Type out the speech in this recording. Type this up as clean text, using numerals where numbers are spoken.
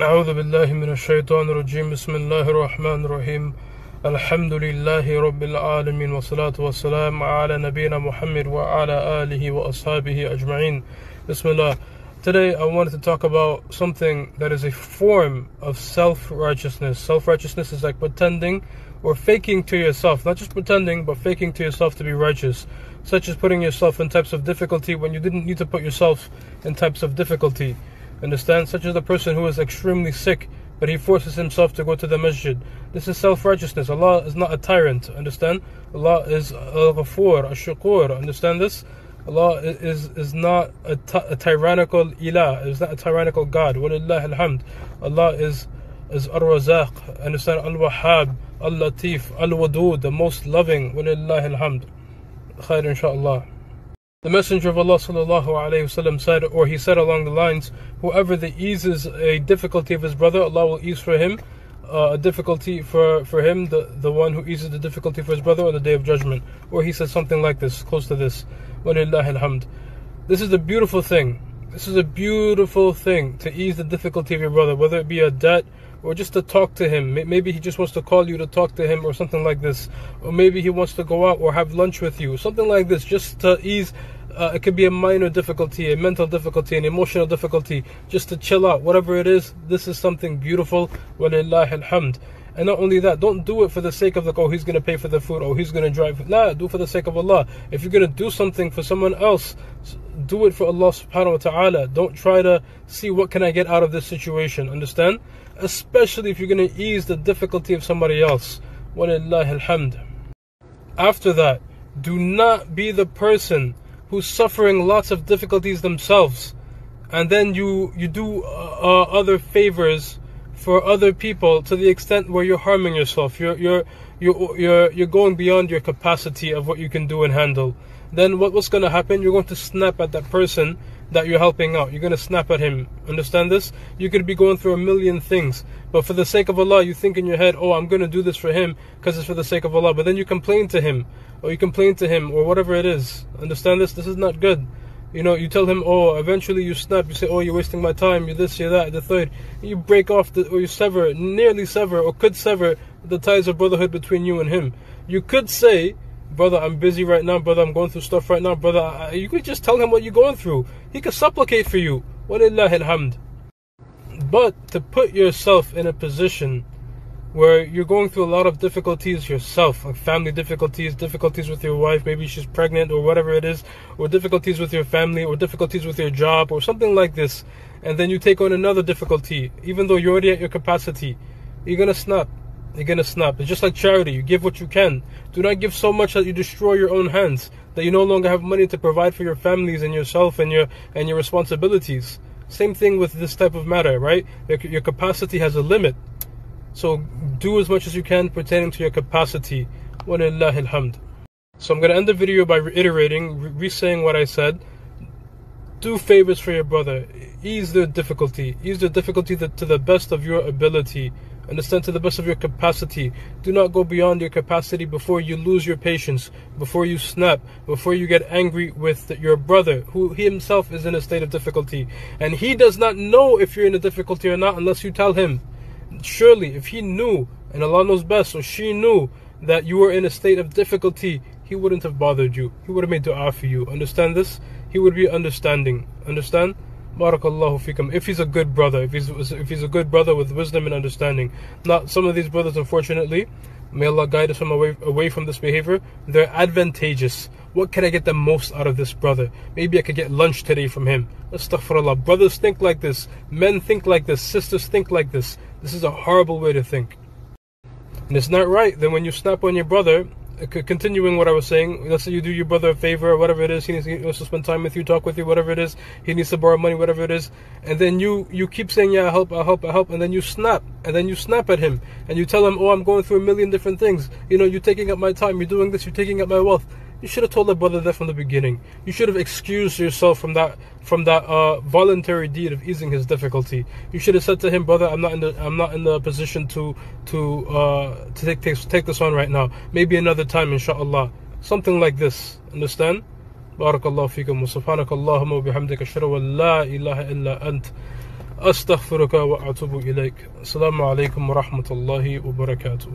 أعوذ بالله من الشيطان الرجيم بسم الله الرحمن الرحيم الحمد لله رب العالمين والصلاة والسلام على نبينا Muhammad وعلى آله وأصحابه أجمعين. Bismillah. Today I wanted to talk about something that is a form of self-righteousness. Self-righteousness is like pretending or faking to yourself, not just pretending, but faking to yourself to be righteous, such as putting yourself in types of difficulty when you didn't need to put yourself in types of difficulty. Understand? Such as the person who is extremely sick, but he forces himself to go to the masjid. This is self-righteousness. Allah is not a tyrant. Understand? Allah is al-Ghafur, al-Shukur. Understand this? Allah is not a tyrannical ilah. Is not a tyrannical God. Walillah alhamd. Allah is ar-Razaq. Understand? Al-Wahhab, al-Latif, al-Wadud, the most loving. Walillah alhamd. Khair inshaAllah. The Messenger of Allah sallallahu alayhi wasallam said, or he said along the lines, whoever eases a difficulty of his brother, Allah will ease for him a difficulty for him, the one who eases the difficulty for his brother on the Day of Judgment. Or he said something like this, close to this. Walillahi alhamd. This is a beautiful thing. This is a beautiful thing, to ease the difficulty of your brother, whether it be a debt or just to talk to him. Maybe he just wants to call you to talk to him or something like this. Or maybe he wants to go out or have lunch with you. Something like this, just to ease. It could be a minor difficulty, a mental difficulty, an emotional difficulty, just to chill out. Whatever it is, this is something beautiful. Walillahi alhamd. And not only that, don't do it for the sake of like, oh, he's going to pay for the food, oh, he's going to drive. Nah, do it for the sake of Allah. If you're going to do something for someone else, do it for Allah subhanahu wa ta'ala. Don't try to see what can I get out of this situation. Understand? Especially if you're going to ease the difficulty of somebody else. Walillahi alhamd. After that, do not be the person who's suffering lots of difficulties themselves, and then you do other favors for other people to the extent where you're harming yourself. You're going beyond your capacity of what you can do and handle. Then what's going to happen? You're going to snap at that person that you're helping out. You're going to snap at him. Understand this? You could be going through a million things, but for the sake of Allah, you think in your head, oh, I'm going to do this for him because it's for the sake of Allah. But then you complain to him, or whatever it is. Understand this? This is not good. You know, you tell him, oh, eventually you snap, you say, oh, you're wasting my time, you're this, you're that, the third. You break off, or you nearly sever, or could sever the ties of brotherhood between you and him. You could say, brother, I'm busy right now, brother, I'm going through stuff right now, brother. You could just tell him what you're going through. He could supplicate for you. Walillahi alhamd. But to put yourself in a position where you're going through a lot of difficulties yourself, like family difficulties with your wife, maybe she's pregnant or whatever it is, or difficulties with your family, or difficulties with your job, or something like this, and then you take on another difficulty, even though you're already at your capacity, you're going to snap. You're going to snap. It's just like charity. You give what you can. Do not give so much that you destroy your own hands, that you no longer have money to provide for your families and yourself and your responsibilities. Same thing with this type of matter, right? Your capacity has a limit. So do as much as you can pertaining to your capacity. Walillahi alhamd. So I'm going to end the video by reiterating, re-saying what I said. Do favors for your brother. Ease their difficulty. Ease their difficulty to the best of your ability. Understand, to the best of your capacity. Do not go beyond your capacity before you lose your patience, before you snap, before you get angry with your brother, who he himself is in a state of difficulty. And he does not know if you're in a difficulty or not unless you tell him. Surely, if he knew, and Allah knows best, or she knew that you were in a state of difficulty, he wouldn't have bothered you. He would have made dua for you. Understand this? He would be understanding. Understand? Barakallahu fikum. If he's a good brother, if he's a good brother with wisdom and understanding. Not some of these brothers, unfortunately, may Allah guide us from away from this behavior. They're advantageous. What can I get the most out of this brother? Maybe I could get lunch today from him. Astaghfirullah. Brothers think like this. Men think like this. Sisters think like this. This is a horrible way to think. And it's not right. Then when you snap on your brother, continuing what I was saying, let's say you do your brother a favor or whatever it is, he wants to spend time with you, talk with you, whatever it is, he needs to borrow money, whatever it is, and then you keep saying, yeah, I'll help, and then you snap at him, and you tell him, oh, I'm going through a million different things, you know, you're taking up my time, you're doing this, you're taking up my wealth. You should have told the brother that from the beginning. You should have excused yourself from that voluntary deed of easing his difficulty. You should have said to him, brother, I'm not in the position to take this on right now. Maybe another time, inshallah. Something like this. Understand? Barakallahu feekum wa subhanakallahumma wa bihamdika ashhadu an la ilaha illa ant أستغفرك وأتوب إليك. السلام عليكم ورحمة الله وبركاته.